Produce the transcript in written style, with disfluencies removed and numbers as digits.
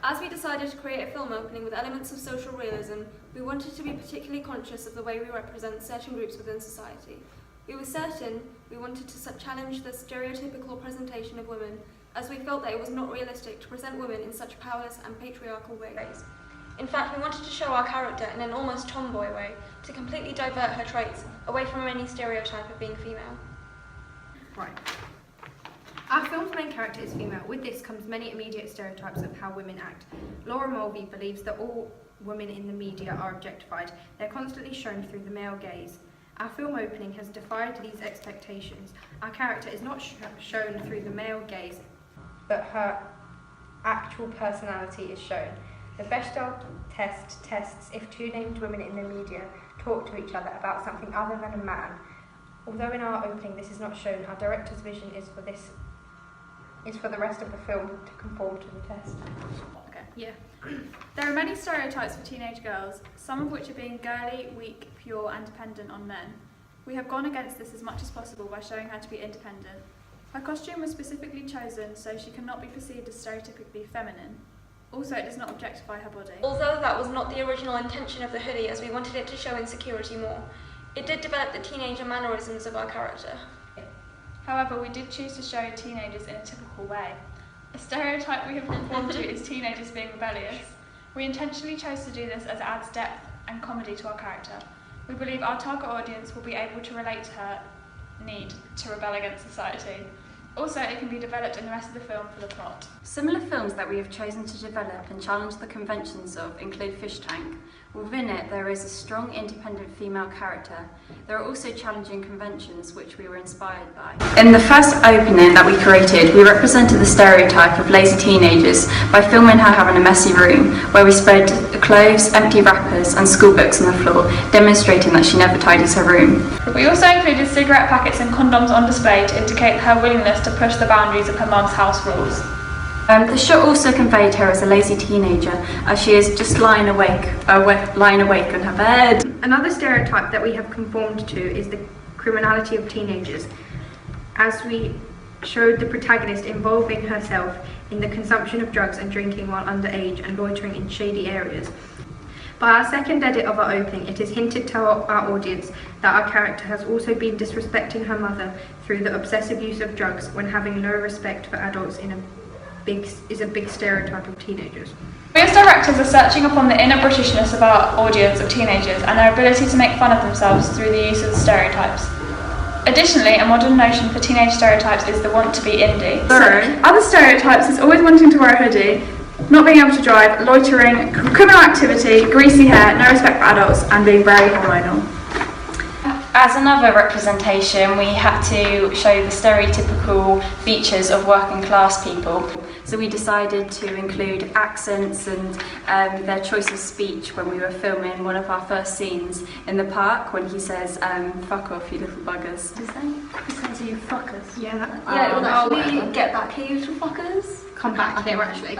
As we decided to create a film opening with elements of social realism, we wanted to be particularly conscious of the way we represent certain groups within society. We were certain we wanted to challenge the stereotypical presentation of women, as we felt that it was not realistic to present women in such powerless and patriarchal ways. In fact, we wanted to show our character in an almost tomboy way, to completely divert her traits away from any stereotype of being female. Right. Our film's main character is female. With this comes many immediate stereotypes of how women act. Laura Mulvey believes that all women in the media are objectified. They're constantly shown through the male gaze. Our film opening has defied these expectations. Our character is not shown through the male gaze, but her actual personality is shown. The Bechdel test tests if two named women in the media talk to each other about something other than a man. Although in our opening this is not shown, our director's vision is for the rest of the film to conform to the test. Okay. Yeah. There are many stereotypes for teenage girls, some of which are being girly, weak, pure and dependent on men. We have gone against this as much as possible by showing her to be independent. Her costume was specifically chosen so she cannot be perceived as stereotypically feminine. Also, it does not objectify her body. Although that was not the original intention of the hoodie, as we wanted it to show insecurity more, it did develop the teenager mannerisms of our character. However, we did choose to show teenagers in a typical way. A stereotype we have conformed to is teenagers being rebellious. We intentionally chose to do this as it adds depth and comedy to our character. We believe our target audience will be able to relate to her need to rebel against society. Also, it can be developed in the rest of the film for the plot. Similar films that we have chosen to develop and challenge the conventions of include Fish Tank. Within it, there is a strong independent female character. There are also challenging conventions which we were inspired by. In the first opening that we created, we represented the stereotype of lazy teenagers by filming her having a messy room, where we spread clothes, empty wrappers and school books on the floor, demonstrating that she never tidies her room. We also included cigarette packets and condoms on display to indicate her willingness to push the boundaries of her mum's house rules. The shot also conveyed her as a lazy teenager, as she is just lying awake on her bed. Another stereotype that we have conformed to is the criminality of teenagers, as we showed the protagonist involving herself in the consumption of drugs and drinking while underage and loitering in shady areas. By our second edit of our opening, it is hinted to our audience that our character has also been disrespecting her mother through the obsessive use of drugs when having no respect for adults is a big stereotype of teenagers. We as directors are searching upon the inner Britishness of our audience of teenagers and their ability to make fun of themselves through the use of stereotypes. Additionally, a modern notion for teenage stereotypes is the want to be indie. Other stereotypes is always wanting to wear a hoodie, not being able to drive, loitering, criminal activity, greasy hair, no respect for adults, and being very hormonal. As another representation, we had to show the stereotypical features of working class people. So we decided to include accents and their choice of speech when we were filming one of our first scenes in the park, when he says, "Fuck off, you little buggers." Does that? He says, "You fuckers." Yeah, it will actually get back here, you little fuckers. Come back here, actually.